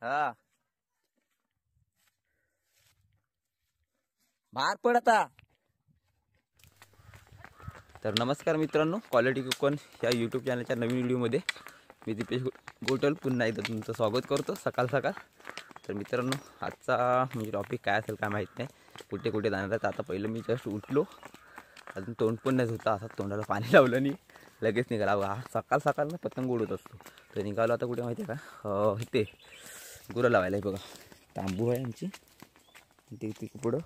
हा बाहेर पड आता। तर नमस्कार मित्रांनो, क्वालिटी कुकन या यूट्यूब चॅनलच्या नवीन व्हिडिओमध्ये मी दीपेश गोटल पुन्हा एकदा तुमचं स्वागत करतो सकाळ सकाळ। तर मित्रांनो, आजचा म्हणजे टॉपिक काय असेल काय माहीत नाही, कुठे कुठे जाणार आहे। आता पहिलं मी जस्ट उठलो, अजून तोंड पण नाही धुता, असा तोंडाला पाणी लावलं नाही लगेच निघाला। हा सकाळ सकाळ ना पतंग उडत असतो, तर निघालो आता कुठे माहिती आहे का, इथे गुरं लावायला आहे बघा। तांबू आहे आमची, ते पुढं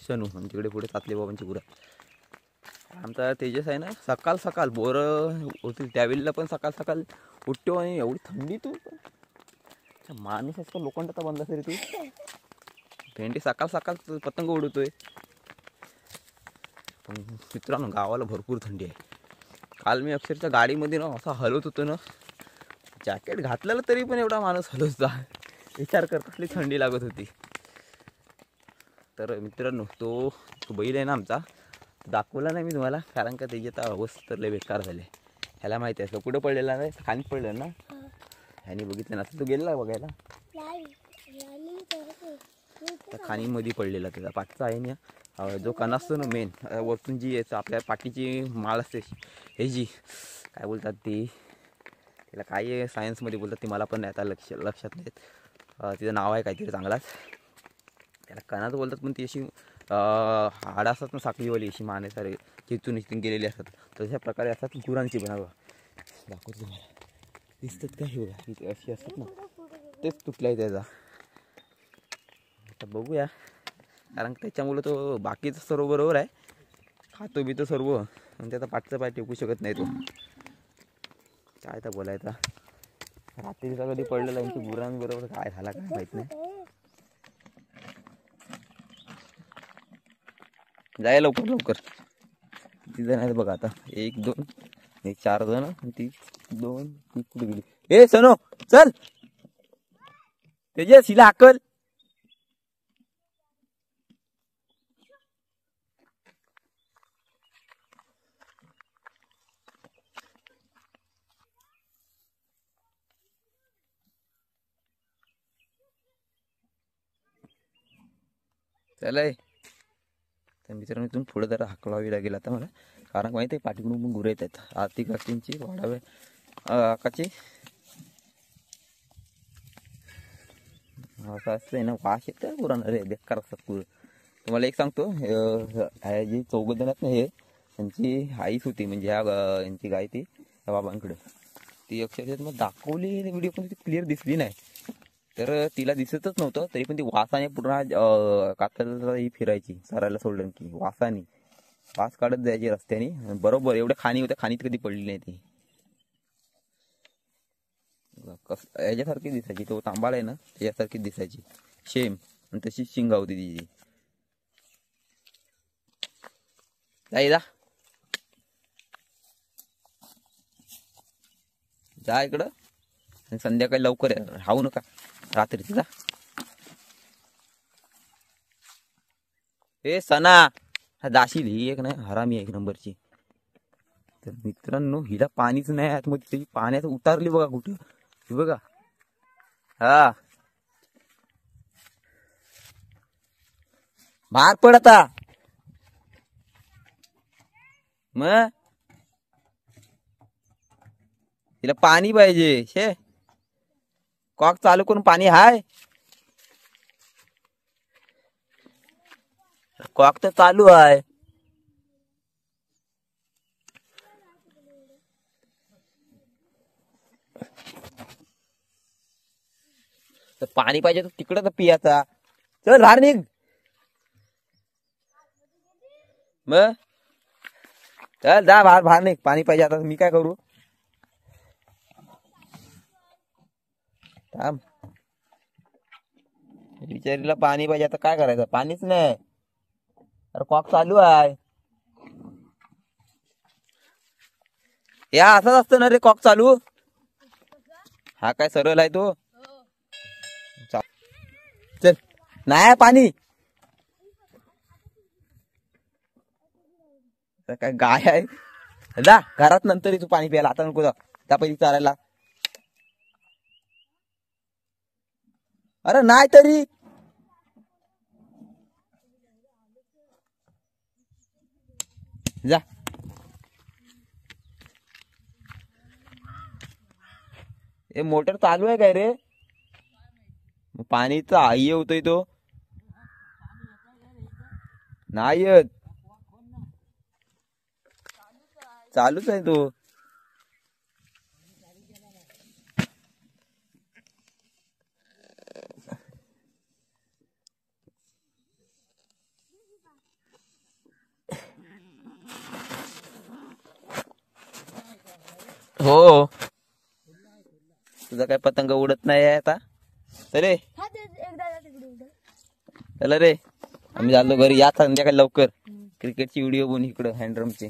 शनू आमच्याकडे, पुढे तातले बाबांची गुरं। आमचा तेजस आहे ना, सकाळ सकाळ बोरं होतील त्यावेळेला पण सकाळ सकाळ उठतो आणि एवढी थंडी तू माणूस असतो लोखंडाचा बनला तरी तू भेंडी सकाळ सकाळ पतंग उडवतोय। पण मित्रांनो, गावाला भरपूर थंडी आहे। काल मी अक्षरशः गाडीमध्ये ना असा हलत होतो ना, जॅकेट घातलेलं तरी पण एवढा माणूस हलत होता, विचार कर कसली थंडी लागत होती। तर मित्रांनो, तो बैल आहे ना आमचा, दाखवला नाही मी तुम्हाला, कारण का त्याची आता अवस्था लय बेकार झाली। ह्याला माहिती आहे कुठं पडलेला नाही, खाली पडलं ना, ह्याने बघितलं ना, तो गेलेला बघायला, त्या खाणीमध्ये पडलेला त्याचा पाठचा आहे ना, जो कण असतो ना मेन वरतून जी येतं आपल्या पाठीची माळ असते, हे जी काय बोलतात ती, त्याला काय सायन्समध्ये बोलतात ती मला पण नाही आता लक्षात नाहीत, तिचं नाव आहे काहीतरी चांगलाच, त्याला कणाच बोलतात। पण ती अशी हाडं असतात ना साखळीवाली, अशी माने सारे चिचून इथून गेलेली असतात, तशा प्रकारे असतात गुरांची बनावं। दाखवतो तुम्हाला, दिसतात का हे बघा, इथे अशी असतात ना, तेच तुटलं आहे त्याचा। आता बघूया, कारण त्याच्यामुळं तो बाकीचं सर्व बरोबर आहे, खातो बी तो सर्व, आणि त्याचा पाठचा पाय टेकू शकत नाही तो। काय तर बोलायचा, रात्रीचा कधी पडलेला यांची गुरांबरोबर काय झाला काय माहीत नाही। जाय लवकर लवकर, किती जण आहेत बघा आता, 1 2 4 जण, आणि ती 2 ती कुठे गेली, ए सनो चल, तेजस हिला हाकल। चलाय, तर मित्रांनो इथून पुढे जरा हाकलावी लागेल आता मला, कारण माहिती आहे पाठीकडून पण गुरं येत आहेत, आर्थिक अडचणींची वाढावे आकाची असं असतंय ना, वास येतं गुरांना रे, बेकार असतात गुरं। तुम्हाला एक सांगतो, जी 4 जण आहेत ना, हे त्यांची आईच होती, म्हणजे यांची गाय ती त्या बाबांकडे, ती अक्षरशः मग दाखवली व्हिडिओ, पण ती क्लिअर दिसली नाही, तर तिला दिसतच नव्हतं, तरी पण ती वासाने पूर्ण कातरला ही फिरायची, सरायला सोडलं की वासाने वास काढत जायची रस्त्याने, बरोबर एवढ्या खाणी होत्या, खाणीत कधी पडली नाही ती, याच्यासारखी दिसायची, तो तांबाळ आहे ना त्याच्यासारखी दिसायची शेम, आणि तशीच शिंगा होती तिची। जा जा इकडं, आणि संध्याकाळी लवकर राहू नका, रात्री जा। हे सना दाशील, ही एक नाही हरामी, 1 नंबरची। तर मित्रांनो, हिला पाणीच नाही आतमध्ये, त्याची पाण्यात उतारली बघा कुठं, हे बघा, हा बाहेर पड आता। मग तिला पाणी पाहिजे, शे कॉक चालू करून पाणी हाय, कॉक तर चालू आहे। तर पाणी पाहिजे तर तिकडं तर पियाचा, चल बाहेर निघ। मग चल जा बाहेर निघ, पाणी पाहिजे आता, मी काय करू, थांब, बिचारीला पाणी पाहिजे आता, काय करायचं, पाणीच नाही, अरे कॉक चालू आहे, या असंच असतं ना रे कॉक चालू, हा काय सरळ आहे तो, चल नाही पाणी, काय गाय आहे, जा घरात नंतर तू पाणी प्यायला, आता नको जा, त्या पहिली चारायला। अरे नाही तरी जा. ए मोटर चालू आहे काय रे? पाणीचा आई होतोय तो नाही येत. चालूच आहे तो. हो तुझा काय पतंग उडत नाही आहे आता. चले चला रे आम्ही झालो घरी. या संध्याकाळी लवकर. क्रिकेटची व्हिडिओ बनवू इकडं हँडरमची.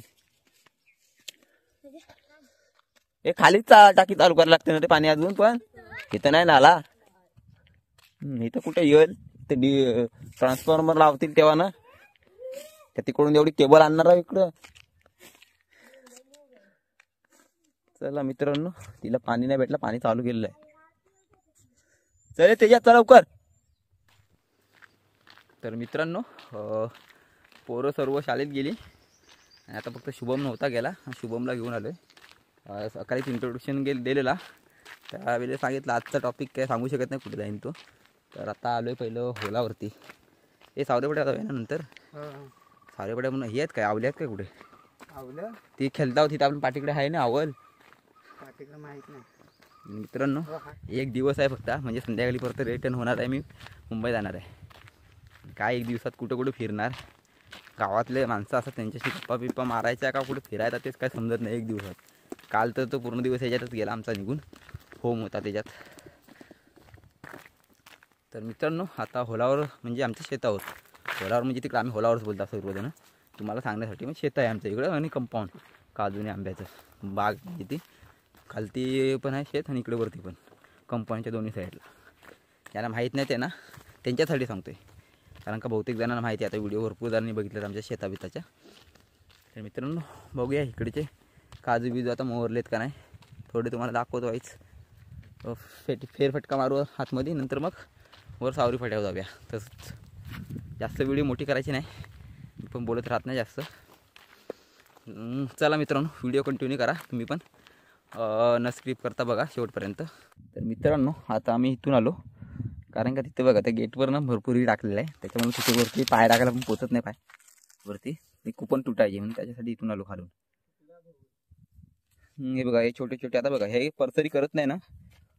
हे खालीच टाकी चालू करायला लागते ना ते पाणी अजून पण इथं नाही ना आला. इथं कुठे येईल ते ट्रान्सफॉर्मर लावतील तेव्हा ना. त्या तिकडून एवढी केबल आणणार आहे इकडं. चला मित्रांनो तिला पाणी नाही भेटलं. पाणी चालू केलेलं आहे. चले त्याच्यात चला लवकर. तर मित्रांनो पोरं सर्व शाळेत गेली. आता फक्त शुभम नव्हता गेला. शुभमला घेऊन आलोय. सकाळीच इंट्रोडक्शन दिलेला. त्यावेळेला सांगितलं आजचा टॉपिक काय सांगू शकत नाही कुठे जाईन तो. तर आता आलोय पहिलं होलावरती. हे सावरेपड्या जाऊया ना नंतर. सावरेपड्या म्हणून हे आहेत काय आवले आहेत काय कुठे? आवलं ती खेळता होती आपण पाठीकडे आहे ना आवल. पाठीकडे माहीत नाही. मित्रांनो एक दिवस आहे फक्त. म्हणजे संध्याकाळी परत रिटर्न होणार आहे. मी मुंबई जाणार आहे. काय एक दिवसात कुठं कुठं फिरणार. गावातले माणसं असतात त्यांच्याशी गप्पा बिप्पा मारायच्या का कुठे फिरायला तेच काय समजत नाही एक दिवसात. काल तर तो पूर्ण दिवस याच्यातच गेला आमचा निघून. होम होता त्याच्यात. तर मित्रांनो आता होलावर म्हणजे आमच्या शेतावर. होलावर म्हणजे तिकडे आम्ही होलावरच बोलतो सर्वजण तुम्हाला सांगण्यासाठी. मग शेत आहे आमच्या इकडं आणि कंपाऊंड काजू आणि आंब्याचं बाग म्हणजे ती खालती पण आहे शेत आणि इकडे वरती पण कंपाऊंडच्या दोन्ही साईडला. ज्यांना माहीत नाही त्यांना त्यांच्यासाठी सांगतोय. कारण का बहुतेक जणांना माहिती आहे. आता व्हिडिओ भरपूर जणांनी बघितलं आमच्या शेताबिताच्या. तर मित्रांनो बघूया इकडचे काजू बिजू आता मोहरलेत का नाही. थोडे तुम्हाला दाखवतो व्हायच. फेरफटका मारू हातमध्ये. नंतर मग वर सावरी फाट्यावर जाऊया. तसंच जास्त व्हिडिओ मोठी करायची नाही. मी पण बोलत राहत नाही जास्त. चला मित्रांनो व्हिडिओ कंटिन्यू करा तुम्ही पण. न स्क्रिप करता बघा शेवटपर्यंत. तर मित्रांनो आता आम्ही इथून आलो. कारण का तिथे बघा त्या गेटवर ना भरपूर टाकलेलं आहे. त्याच्यामुळे तिथे वरती पाय टाकायला पण पोचत नाही. पाय वरती ते कुपन तुटायचे म्हणून त्याच्यासाठी इथून आलो खालून. हे बघा हे छोटे छोटे आता बघा हे परसरी करत नाही ना.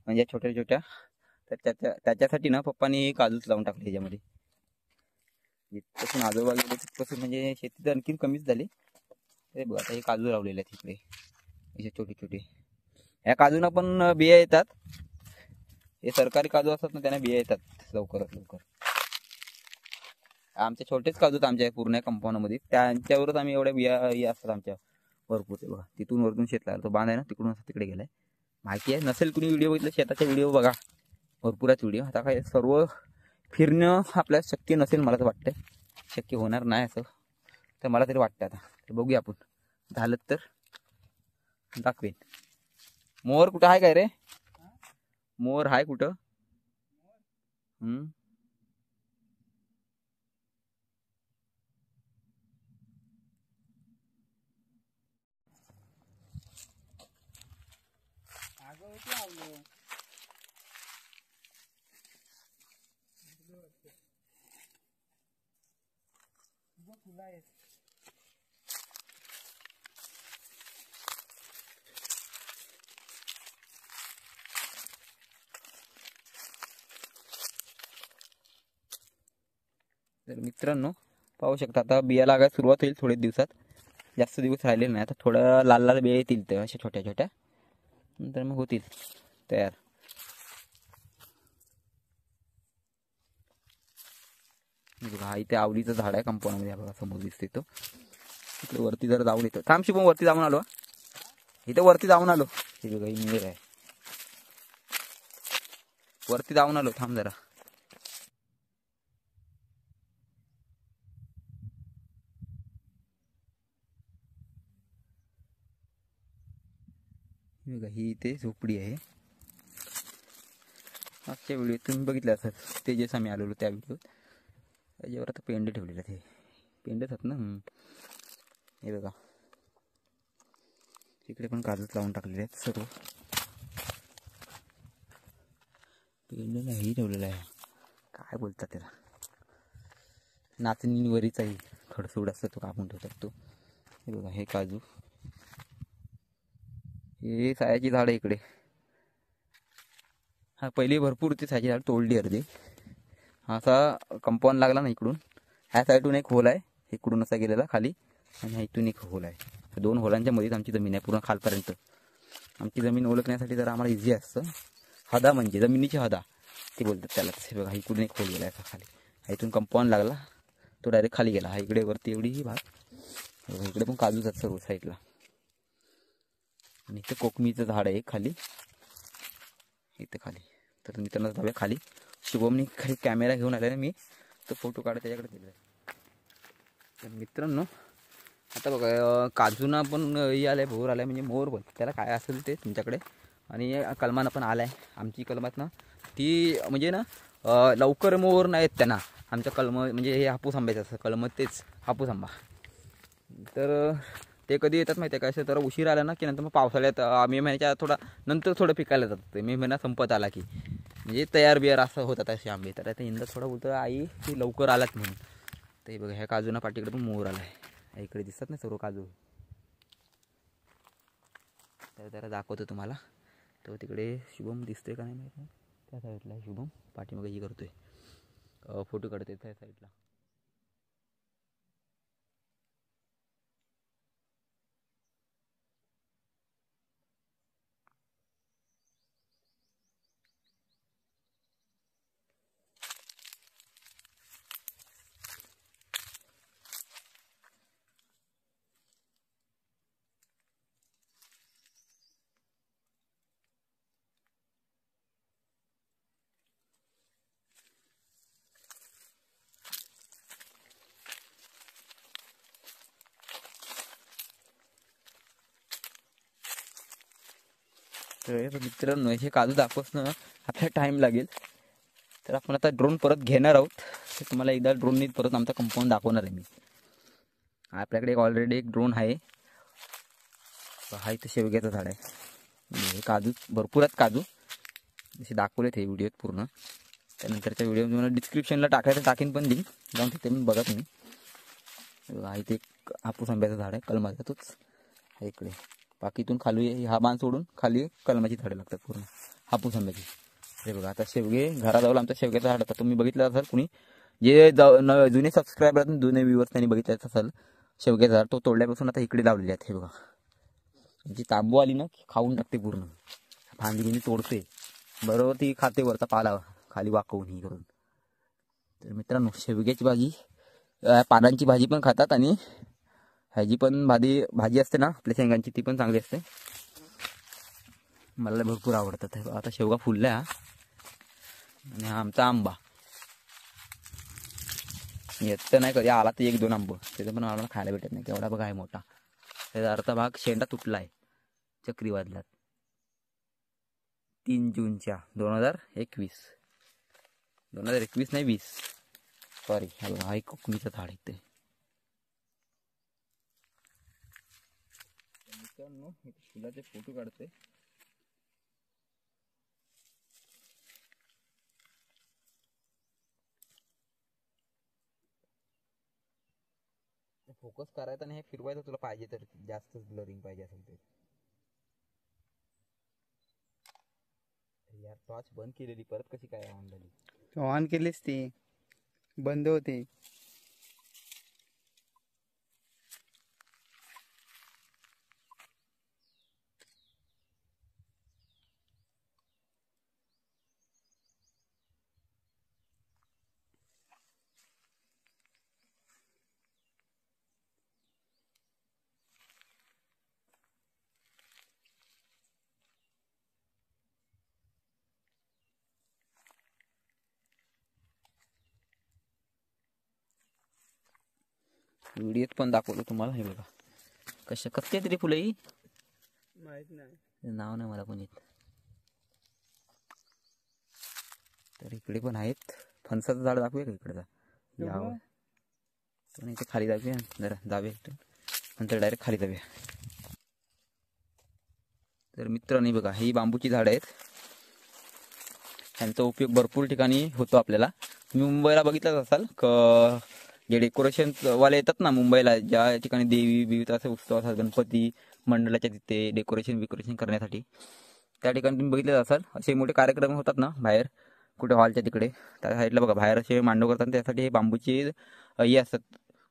म्हणजे छोट्या छोट्या तर त्याच्यासाठी ना पप्पानी काजूच लावून टाकले ह्याच्यामध्ये. जिथपासून आजोबा गेले तिथपासून म्हणजे शेती तर आणखीन कमीच झाली. हे बघा आता हे काजू लावलेले आहेत इकडे असे छोटे छोटे. ह्या काजूना पण बिया येतात. हे सरकारी काजू असतात ना त्यांना बिया येतात लवकरात लवकर. आमचे छोटेच काजू आमच्या पूर्ण कंपाऊंडमध्ये त्यांच्यावरच आम्ही एवढ्या बिया असतात आमच्या भरपूर. ते बघा तिथून वरतून शेत लागला तो बांध आहे ना तिकडून असं तिकडे गेलाय. माहिती आहे नसेल कुणी व्हिडिओ बघितलं शेताचा व्हिडिओ बघा. भरपूरच व्हिडिओ. आता काय सर्व फिरणं आपल्याला शक्य नसेल मला तर वाटतं. शक्य होणार नाही असं तर मला तरी वाटतं. आता तर बघूया आपण झालं तर दाखवेन. मोर कुठं आहे काय रे? मोर आहे कुठं? तर मित्रांनो पाहू शकता आता बिया लागायला सुरुवात होईल थोडे दिवसात. जास्त दिवस राहिले नाही. आता थोडं लाल लाल बिया येतील तर अशा छोट्या छोट्या. नंतर मग होतील तयार. बघा इथे आवडीचं झाड आहे कंपाऊंडमध्ये. बघा समोर दिसते तो. इकडे वरती जरा जाऊन येतो. थांबशी पण वरती जाऊन आलो. इथे वरती जाऊन आलो. हे बघा ही आहे. वरती जाऊन आलो थांब जरा. बघा ही इथे झोपडी आहे. मागच्या व्हिडिओ तुम्ही बघितलं असं तेजेस आम्ही आलेलो त्या व्हिडिओत. त्याच्यावर आता पेंडे ठेवलेले ते पेंडेच आहेत ना. हे बघा इकडे पण काजूच लावून टाकलेले आहेत सर्व. पेंडेला हेही ठेवलेलं आहे, काय बोलतात त्याला, नाचणीवरीचाही खडसूड असतं तो कापून ठेवतात तो. हे बघा हे काजू, हे सायाची झाडं इकडे. हा पहिली भरपूर होती सायाची झाड, तोडली अर्धी. असा कंपाऊंड लागला ना इकडून, ह्या साईडून एक होल आहे, इकडून असा गेलेला खाली, आणि ह्या इथून एक होल आहे. 2 होलांच्या मध्येच आमची जमीन आहे पूर्ण खालपर्यंत. आमची जमीन ओळखण्यासाठी जरा आम्हाला इझी असतं. हदा म्हणजे जमिनीची हदा ते बोलतात त्यालाच. हे बघा इकडून एक होल गेला आहे खाली, हा इथून कंपाऊंड लागला तो डायरेक्ट खाली गेला. हा इकडे वरती एवढी ही भाग. इकडे पण काजूच आहेत सर्व साईडला. आणि इथं कोकमीचं झाड आहे खाली, इथं खाली. तर मित्रांनो जाऊया खाली. शुभमनी खाली कॅमेरा घेऊन आला ना मी, तो फोटो काढ त्याच्याकडे दिला आहे. तर मित्रांनो आता बघा काजूना पण हे आलं आहे, भोर आला आहे, म्हणजे मोर बोल त्याला काय असेल ते तुमच्याकडे. आणि कलमानं पण आला आहे. आमची कलमात ना ती म्हणजे ना लवकर मोर नाहीत त्यांना. आमच्या कलम म्हणजे हे हापूस आंब्याचं असं कलमं, तेच हापूस आंबा. तर ते कधी येतात माहिती आहे का, असं तर उशीर आला ना की नंतर मग पावसाळ्यात मे महिन्याच्या थोडा नंतर थोडं पिकायला जातात. मे महिना संपत आला की म्हणजे तयार बियार असं होतात असे आंबे. तर आता यंदा थोडा बोलतो आई की लवकर आलात म्हणून. तर हे बघा ह्या काजूना पाठीकडे पण मोर आला आहे. इकडे दिसतात ना सर्व काजू. तर जरा दाखवतो तुम्हाला. तो तिकडे शुभम दिसतोय का नाही माहीत नाही, त्या साईडला आहे शुभम, पाठीमागे ही करतोय, फोटो काढतोय त्या साईडला. तर मित्रांनो हे काजू दाखवत ना आपल्याला टाईम लागेल. तर आपण आता ड्रोन परत घेणार आहोत. तर तुम्हाला एकदा ड्रोननी परत आमचा कंपाऊंड दाखवणार आहे मी. आपल्याकडे ऑलरेडी एक ड्रोन आहे. हा इथं शेवग्याचं झाड आहे. हे काजू भरपूर आहेत काजू, जसे दाखवलेत हे व्हिडिओत पूर्ण. त्यानंतरच्या व्हिडिओ तुम्हाला डिस्क्रिप्शनला टाकीन पण लिंक, जाऊन तिथे पण बघा तुम्ही. हा इथे एक हापूस आंब्याचं झाड आहे कलमाचा, तोच हा इकडे. बाकीतून खाली हा बांध सोडून खाली कलमाची झाडं लागतात पूर्ण हापूस आंब्याची. हे बघा आता शेवगे घराजवळ आमचा शेवग्याचा झाड होता, तुम्ही बघितलं असाल कुणी जे जुने सबस्क्रायबर जुने व्ह्यूअर्स त्यांनी बघितलं असाल. शेवग्याचा झाड तो तोडल्यापासून आता इकडे लावलेले आहेत. हे बघा जी तांबू आली ना खाऊन टाकते पूर्ण, फांदी बिंदी तोडते बरोबर, ती खाते वरचा पाला खाली वाकवून ही करून. तर मित्रांनो शेवग्याची भाजी, पानांची भाजी पण खातात, आणि ह्याची पण भाजी असते ना आपल्या शेंगांची, ती पण चांगली असते. मला भरपूर आवडतात. आता शेवगा फुलल्या, आणि हा आमचा आंबा येत नाही कधी, आला तर 1-2 आंबं, त्याचं पण आम्हाला खायला भेटत नाही. केवढा बघा आहे मोठा, त्याचा अर्धा भाग शेंडा तुटला आहे चक्रीवादळात 3 जूनच्या 2021 नाही 20, सॉरी. हा एक कोकमीचं झाड आहे. मित्रांनो फुलाचे फोटो काढते. फोकस करायचा आणि हे फिरवायचं तुला पाहिजे तर, जास्त ब्लरिंग पाहिजे असेल तर. यार टॉर्च बंद केलेली, परत कशी काय ऑन झाली? ऑन केलीस ती बंद होते. व्हिडिओत पण दाखवलं तुम्हाला. हे बघा कसली तरी फुलं ही, माहित नाही नाव नाही मला पण येत. तर इकडे पण आहेत. फणसाचं झाड दाखवूया का इकडचा? यावं पण इथे खाली जाऊया जरा, जाऊया इथं नंतर डायरेक्ट खाली जाऊया. तर मित्रांनी बघा ही बांबूची झाडं आहेत. त्यांचा उपयोग भरपूर ठिकाणी होतो आपल्याला. तुम्ही मुंबईला बघितलंच असाल जे डेकोरेशन वाले येतात ना मुंबईला, ज्या ठिकाणी देवी विविध असे उत्सव असतात, गणपती मंडळाच्या तिथे डेकोरेशन करण्यासाठी, त्या ठिकाणी तुम्ही बघितलेच असाल असे मोठे कार्यक्रम होतात ना बाहेर कुठे हॉलच्या तिकडे, त्या साईडला बघा बाहेर असे मांडव करतात. त्यासाठी हे बांबूचे हे असतात,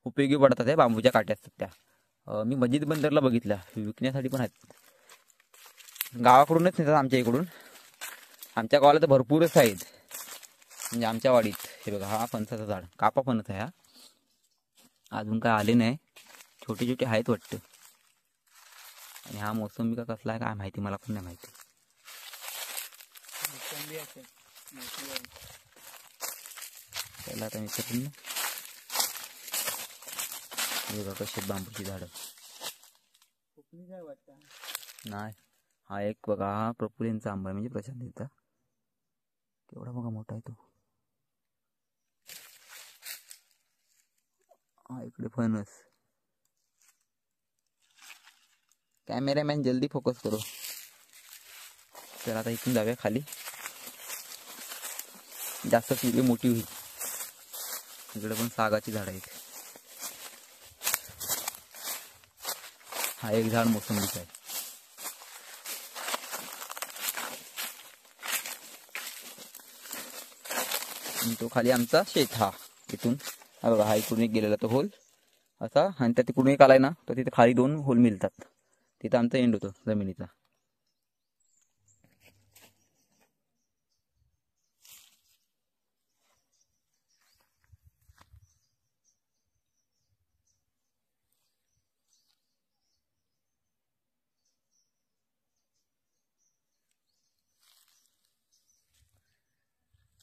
उपयोगी पडतात. हे बांबूच्या काट्या असतात त्या. मी मस्जिद बंदरला बघितल्या, विकण्यासाठी पण आहेत. गावाकडूनच नेतात आमच्या इकडून. आमच्या गावाला तर भरपूरच आहेत, म्हणजे आमच्या वाडीत. हे बघा हा फणसाचं झाड, कापा फणस आहे हा. अजून काय आले नाही, छोटे छोटे आहेत वाटतं. आणि हा मोसंबी का कसला आहे काय माहिती, मला पण नाही माहिती. त्याला आता मी करून हे बघा कशी बांबूची झाडं. नाही, हा एक बघा हा प्रफुल्लेंचा आंबा आहे, म्हणजे प्रशांतीचा. केवढा बघा मोठा आहे तो. हा इकडे फणस. कॅमेरामॅन जल्दी फोकस करो. तर आता इथून जाऊया खाली, जास्त व्हिडिओ मोठी होईल. इकडे पण सागाची झाड आहेत. हा एक झाड मोसंबीचं आहे. तो खाली आमचा शेत. हा इथून हा बघा, हा इकडून एक गेलेला तो होल असा, आणि त्या तिकडून एक आलाय ना, तर तिथे खाली 2 होल मिळतात. तिथं आमचा एंड होतो जमिनीचा.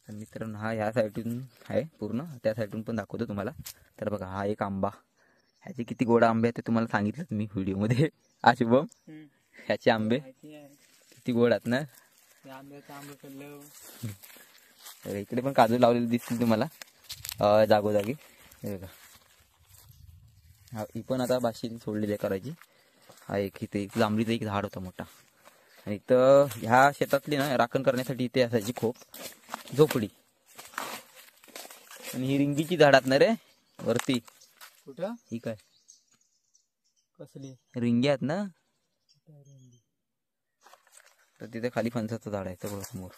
तर मित्रांनो हा ह्या साईडून आहे पूर्ण, त्या साईडून पण दाखवतो तुम्हाला. तर बघा हा एक आंबा, ह्याचे किती गोड आंबे आहेत ते तुम्हाला सांगितलं तुम्ही व्हिडिओमध्ये. शुभम ह्याचे आंबे किती गोड आहेत ना. तर इकडे पण काजू लावलेले दिसतील तुम्हाला जागोजागी. हे बघा हा, ही पण आता बाशी सोडलेली आहे करायची. हा एक इथे एक जांभळीचं एक झाड होता मोठा. आणि इथं ह्या शेतातली ना राखण करण्यासाठी इथे असायची खूप झोपडी. आणि ही रिंगीची झाडात ना रे वरती. कुठं ही काय कसली रिंगी आहेत ना. तर तिथे खाली फणसाचं झाड आहे सगळं समोर.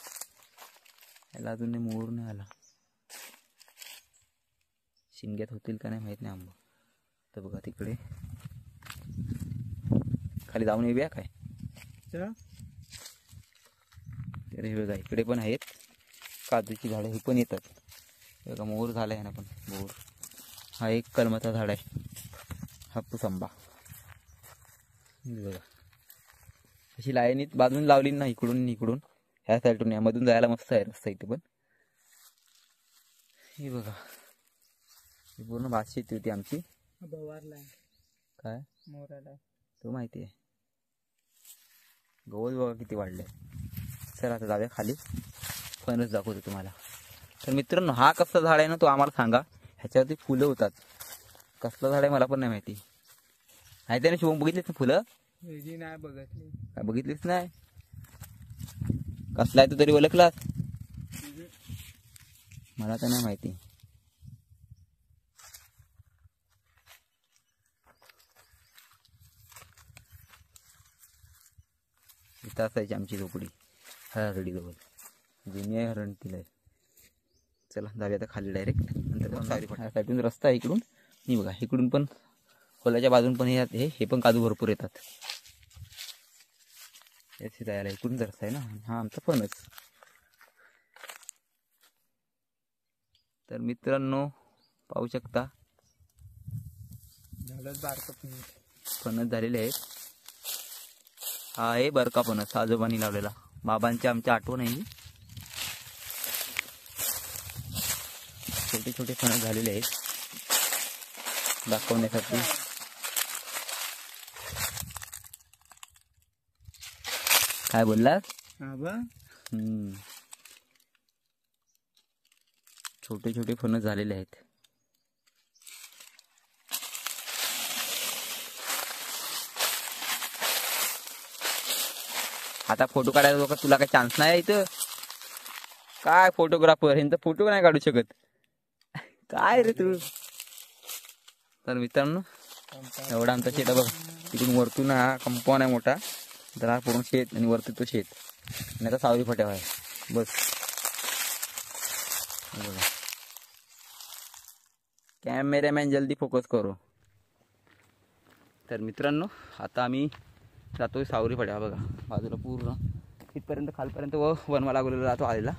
याला अजून मोर नाही आला, शिंग्यात होतील का नाही माहित नाही आंबा. तर बघा तिकडे खाली जाऊन येऊया काय. तर हे बघा इकडे पण आहेत काजूची झाडं, ही पण येतात. हे बघा मोर झाला आहे ना पण मोर. हा एक कलमाचा झाड आहे, हापूस आंबा. बघा अशी लाईनीत बाजून लावली ना, इकडून इकडून ह्या साईडून यामधून जायला मस्त आहे रस्ता इथे पण. हे बघा ही पूर्ण भात शेती होती आमची. काय मोराला तो माहिती आहे. गवत बघा किती वाढले. चला आता जाऊया खाली, फणस दाखवतो तुम्हाला. तर मित्रांनो हा कसला झाड आहे ना तो आम्हाला सांगा. ह्याच्यावरती फुलं होतात. कसलं झाड आहे मला पण नाही माहिती. माहिती आहे ना शुभम, बघितलीस ना फुलं? नाही बघितली. काय बघितलीस नाही? कसला आहे तू तरी ओळखलास? मला तर नाही माहिती. इथं असायची आमची झोपडी हरडी जवळ, जुनी आहे हरण तिला. चला जाऊया आता खाली डायरेक्ट. नंतर साईडून रस्ता आहे इकडून. नाही बघा इकडून पण खोलाच्या बाजून पण हे पण काजू भरपूर येतात. याची जायला इकडून रस्ता आहे ना. हा आमचा फणस. तर मित्रांनो पाहू शकता फणस झालेले आहेत. हा आहे बरका फणस, आजोबांनी लावलेला. बाबांची आमच्या आठवण आहे. छोटे छोटे फणस झालेले आहेत दाखवण्यासाठी. काय बोललास? छोटे छोटे फणस झालेले आहेत. आता फोटो काढायला लोक तुला काही चान्स नाही इथं. काय फोटोग्राफर ह्यांचा फोटो नाही काढू शकत काय रे तू. तर मित्रांनो एवढा आमचा शेत बघ. तिकडून वरतून हा कंपाऊंड आहे मोठा. तर हा पूर्ण शेत आणि वरती तो शेत आणि आता सावली फट्याव आहे बस. कॅमेरामॅन जल्दी फोकस करो. तर मित्रांनो आता आम्ही जातोय सावरी फट्या बघा. बाजूला पूर्ण इथपर्यंत खालपर्यंत वनवा लागलेला राहतो आलेला.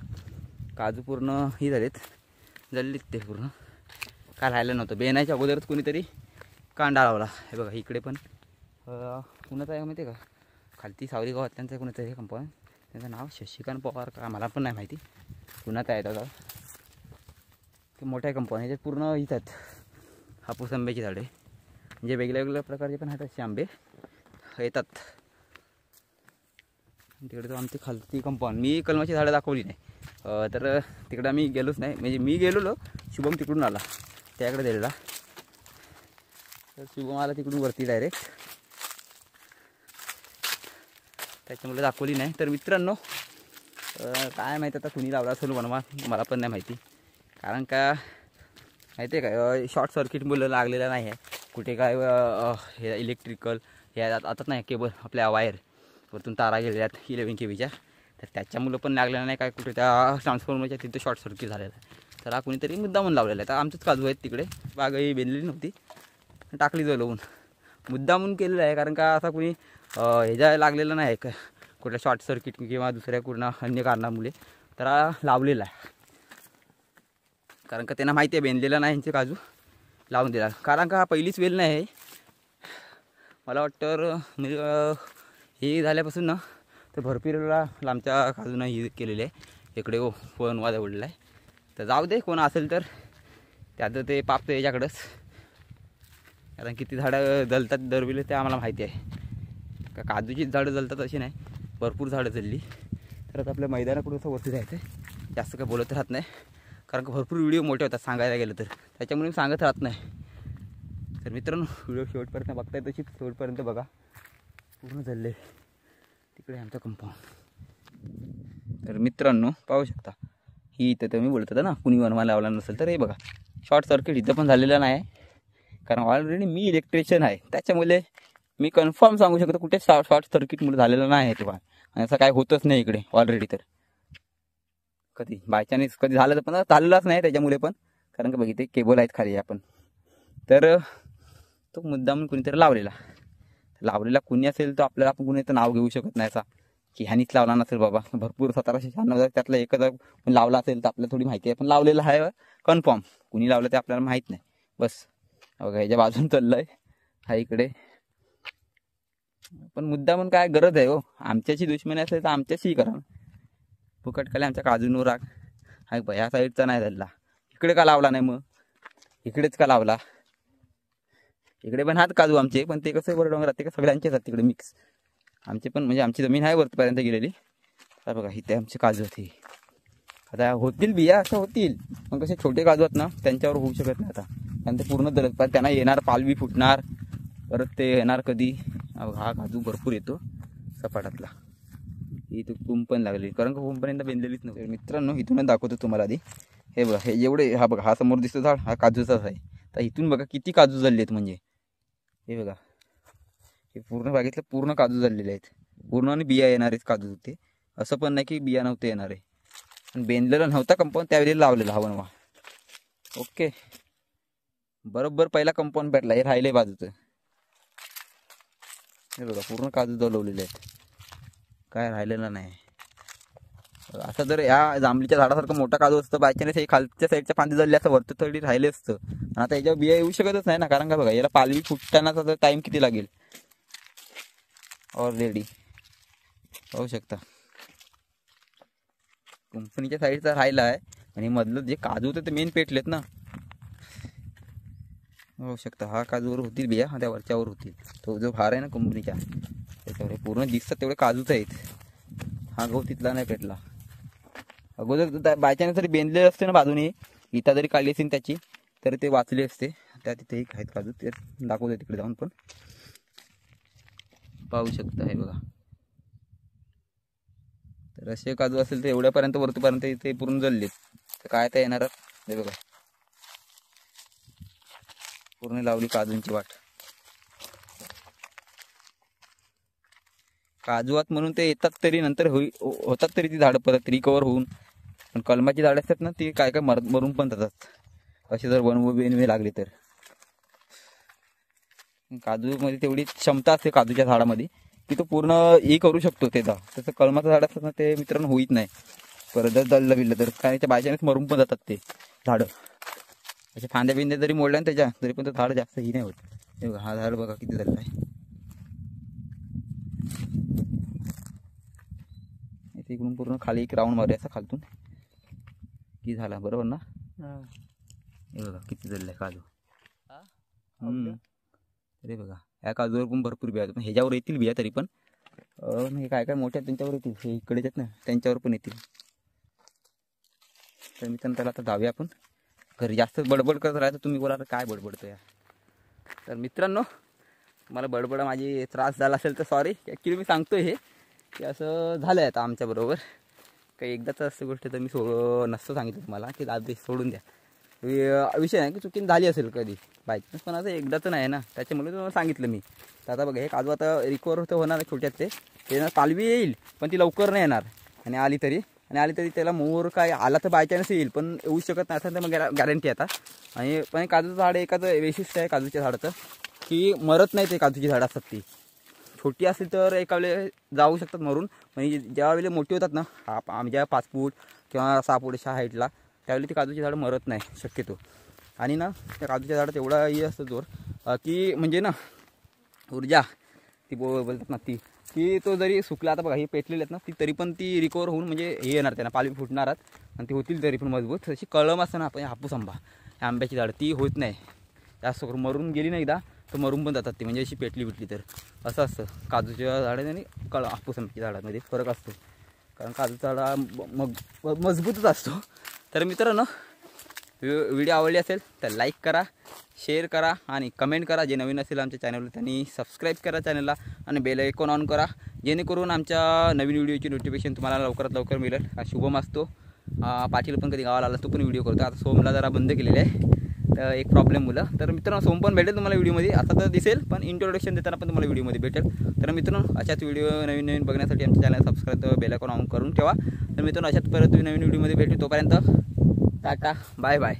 काजू पूर्ण ही झालेत जल्लीत ते पूर्ण. काय राहिलं नव्हतं. बेनायच्या अगोदरच कोणीतरी कांडा लावला. हे बघा इकडे पण कुणाचं आहे माहिती आहे का. खालती सावरी गावात त्यांचं कुणाचं आहे कंपाऊंड. त्यांचं नाव शशिकांत पवार का मला पण नाही माहिती कुणाचं आहे दादा. ते मोठं आहे कंपाऊंड. ह्याच्यात पूर्ण इथं हापूस आंब्याची झाडे म्हणजे वेगळ्या वेगळ्या प्रकारचे पण आहेत असे आंबे येतात. तिकडे तो आमची खालती कंपाऊंड. मी कलमाची झाडं दाखवली नाही तर तिकडं आम्ही गेलोच नाही. म्हणजे मी गेलेलो शुभम तिकडून आला त्याकडे दिलेला. तर शुभम आला तिकडून वरती डायरेक्ट त्याच्यामुळे दाखवली नाही. तर मित्रांनो काय माहिती आता कुणी लावला असेल वनवा मला पण नाही माहिती. कारण का माहिती आहे का शॉर्ट सर्किट मुलं लागलेलं नाही आहे कुठे काय. हे इलेक्ट्रिकल हे आता नाही केबल आपल्या वायर वरतून तारा गेलेल्या आहेत 11 kVच्या. तर त्याच्यामुळं पण लागलेलं नाही काय कुठे त्या ट्रान्सफॉर्मरच्या तिथे शॉर्ट सर्किट झालेलं आहे. तर हा कुणीतरी मुद्दामून लावलेला आहे. तर आमचंच काजू आहेत तिकडे. बागही बेनलेली नव्हती टाकली जळवून मुद्दामून केलेलं आहे. कारण का असा कुणी ह्याच्या लागलेलं नाही का कुठल्या शॉर्ट सर्किट किंवा दुसऱ्या कुठल्या अन्य कारणामुळे. तर हा लावलेला आहे. कारण का त्यांना माहिती आहे बेनलेला नाही यांचे काजू लावून दिला. कारण का हा पहिलीच वेल नाही आहे मला वाटतं. म्हणजे हे झाल्यापासून ना तर भरपूरला लांबच्या काजूनं ही केलेली आहे. इकडे फोन वाजा उडलेला आहे. तर जाऊ दे कोण असेल तर त्याचं ते पाप याच्याकडंच. कारण किती झाडं जळतात दरविले ते आम्हाला माहिती आहे. का काजूचीच झाडं जळतात अशी नाही भरपूर झाडं जळली. तर आता आपल्या मैदानाकडून असं वरती जायचं आहे. जास्त काय बोलत राहत नाही कारण का भरपूर व्हिडिओ मोठे होतात सांगायला गेलं तर त्याच्यामुळे मी सांगत राहत नाही. तर मित्रांनो व्हिडिओ शेवटपर्यंत बघताय तशी शेवटपर्यंत बघा. पूर्ण जळले तिकडे आमचं कंपाऊंड. तर मित्रांनो पाहू शकता ही इथं तुम्ही बोलत होता ना कुणी वनवा लावला नसेल तर हे बघा शॉर्ट सर्किट इथं पण झालेलं नाही. कारण ऑलरेडी मी इलेक्ट्रिशियन आहे त्याच्यामुळे मी कन्फर्म सांगू शकतो कुठे शॉर्ट सर्किटमुळे झालेलं नाही आहे तेव्हा. आणि असं काय होतच नाही इकडे ऑलरेडी. तर कधी बायचान्स कधी झालं तर पण चाललंच नाही त्याच्यामुळे पण. कारण का बघितले केबल आहेत खाली आपण. तर तो मुद्दाम कुणीतरी लावलेला कुणी असेल तर आपल्याला आपण कुणी तर नाव घेऊ शकत नाही असा की ह्यानीच लावला नसेल बाबा. भरपूर 1796 त्यातला एकच लावला असेल तर आपल्याला थोडी माहिती आहे. पण लावलेला आहे कन्फर्म. कुणी लावलं ते आपल्याला माहीत नाही बस. बघा ह्याच्या बाजून चाललं आहे हा इकडे. पण मुद्दा म्हणून काय गरज आहे हो. आमच्याशी दुश्मनी असेल तर आमच्याशी करा. फुकट खाली आमच्या काजूनवर राग हा ह्या साईडचा नाही झाला. इकडे का लावला नाही मग. इकडेच का लावला. इकडे पण हात काजू आमचे पण ते कसं वर डोंगरात ते का सगळ्यांचेच आहेत तिकडे मिक्स. आमचे पण म्हणजे आमची जमीन आहे वरपर्यंत गेलेली. तर बघा इथे आमचे काजू होते. आता होतील बिया असं होतील पण कसे छोटे काजू आहेत ना त्यांच्यावर होऊ शकत नाही आता. कारण ते पूर्ण दरत पण त्यांना येणार पालवी फुटणार परत ते येणार कधी. हा काजू भरपूर येतो सपाटातला. इथं कुंप पण लागली कारण का कुंपपर्यंत बेंदलेलीच नव्हती. मित्रांनो इथूनच दाखवतो तुम्हाला आधी. हे बघा हे एवढे हा बघा हा समोर दिसतो झाड हा काजूचाच आहे. तर इथून बघा किती काजू जळले आहेत. म्हणजे हे बघा हे पूर्ण बागेतलं पूर्ण काजू जळलेले आहेत. पूर्ण आणि बिया येणार आहेत काजू होते. असं पण नाही की बिया नव्हते येणार आहे. पण बेंदलेला नव्हता कंपाऊंड त्यावेळी लावलेला हा वनवा. ओके बरोबर पहिला कंपाऊंड भेटला. हे राहिले बाजूचं. हे बघा पूर्ण काजू जळवलेले आहेत काय राहिलेलं नाही. असं जर या जांभळीच्या झाडासारखं मोठा काजू असतं बायचान्स हे खालच्या साईडच्या फांदी जळली असं वरतं तरी राहिले असतं. आणि आता याच्यावर बिया येऊ शकतच नाही ना. कारण का बघा याला पालवी फुटतानाचा टाइम किती लागेल. ऑलरेडी पाहू शकता कंपनीच्या साईडचा राहिला आहे. आणि मधलं जे काजू होते ते मेन पेटलेत ना. होऊ शकता हा काजूवर होतील बिया त्या वरच्यावर होतील. तो जो भार आहे ना कंपनीच्या त्याच्यावर पूर्ण दिसतात तेवढे काजूच आहेत. हा गहू तिथला नाही पेटला. अगोदर बायचान्स तरी बेंदले असते ना बाजूने इथं जरी काढली असेल त्याची तर ते वाचले असते. त्या तिथे एक आहेत काजू, ते दाखवतो तिकडे जाऊन. पण पाहू शकता हे बघा. तर असे काजू असेल तर एवढ्यापर्यंत वरतीपर्यंत इथे पूर्ण जळले तर काय तर येणार. हे बघा पूर्ण लावली काजूंची वाट. काजूवात म्हणून ते येतात तरी नंतर होतात तरी ती झाडं परत रिकवर होऊन. पण कलमाची झाडं असतात ना ती काय काय मरून पण जातात असे जर बनवे लागले तर. काजूमध्ये तेवढी क्षमता असते काजूच्या झाडामध्ये की तो पूर्ण हे करू शकतो. ते तसं कलमाचं झाड असतात ना ते मित्रांनो होईत नाही. परत जर दल्लं बिल्लं तर काय त्या बायचानेच मरून पण जातात ते झाडं. असे फांद्या बिंद्या जरी मोडल्या ना त्याच्या तरी पण ते झाड जास्त ही नाही होत. हे बघा हा झाड बघा किती झालं आहे. इकडून पूर्ण खाली एक राऊंड मारूया असं खालतून की झाला बरोबर ना. हे बघा किती झालं आहे काजू. अरे बघा या काजूवर पण भरपूर बिया पण ह्याच्यावर येतील बिया तरी पण हे काय काय मोठ्या त्यांच्यावर येतील. हे इकडेच आहेत ना त्यांच्यावर पण येतील. तर मित्रांनो त्याला आता जाऊया आपण घरी. जास्त बडबड करत राहायचं तुम्ही बोला काय बडबडतो या. तर मित्रांनो मला बडबड माझी त्रास झाला असेल तर सॉरी. ॲक्च्युली मी सांगतोय हे की असं झालं आहे आता आमच्याबरोबर. काही एकदाच असं गोष्ट तर मी नसतं सांगितलं तुम्हाला की दादा सोडून द्या. विषय नाही की चुकीन झाली असेल कधी बायचान्स पण असं एकदाच नाही ना त्याच्यामुळे तुम्हाला सांगितलं मी. तर आता बघा हे काजू आता रिकवर होतं होणार छोट्यात ते ना तालवी येईल पण ती लवकर नाही येणार. आणि आली तरी त्याला मोर काय आला तर बायचान्स येईल पण येऊ शकत नाही असं तर मग गॅरंटी आता. आणि पण काजूचं झाड एखादं वैशिष्ट्य आहे काजूच्या झाडाचं की मरत नाही. ते काजूची झाडं असतात ती छोटी असेल तर एका वेळेला जाऊ शकतात मरून. म्हणजे ज्या वेळेला मोठी होतात ना आमच्या 5 फूट किंवा 6 फूट अशा हाईटला त्यावेळी ती काजूची झाडं मरत नाही शक्यतो. आणि ना त्या काजूच्या झाडात एवढा हे असतं जोर की म्हणजे ना ऊर्जा ती बोलतात ना ती की तो जरी सुकला आता बघा हे पेटलेले आहेत ना ती तरी पण ती रिकवर होऊन म्हणजे हे येणार त्यांना पालवी फुटणारात आणि ती होतील तरी पण मजबूत. तशी कळम असतं ना आपण हापूस आंबा ह्या आंब्याची झाडं ती होत नाही जास्त करून. मरून गेली ना एकदा तर मरून पण जातात ती म्हणजे अशी पेटली तर. असं असतं काजूच्या झाडं आणि हापूस आंब्याच्या झाडामध्ये फरक असतो. कारण काजूचा झाडा मजबूतच असतो. तर मित्रांनो व्हिडिओ आवडली असेल तर लाईक करा, शेअर करा आणि कमेंट करा. जे नवीन असेल आमच्या चॅनलवर त्यांनी सबस्क्राईब करा चॅनलला आणि बेल आयकॉन ऑन करा जेणेकरून आमच्या नवीन व्हिडिओची नोटिफिकेशन तुम्हाला लवकरात लवकर मिळेल. हा शुभम असतो. पाटील पण कधी गावाला आला तो पण व्हिडिओ करतो. आता सोमला जरा बंद केलेले आहे तर एक प्रॉब्लेम मुलं. तर मित्रांनो सोम पण भेटेल तुम्हाला व्हिडिओमध्ये. आता तर दिसेल पण इंट्रोडक्शन देताना पण तुम्हाला व्हिडिओमध्ये भेटेल. तर मित्रांनो अशाच व्हिडिओ नवीन बघण्यासाठी आमच्या channel subscribe bell icon on करून ठेवा. तर मित्रांनो अशाच परत नवीन व्हिडिओमध्ये भेटू. तोपर्यंत टाटा बाय बाय.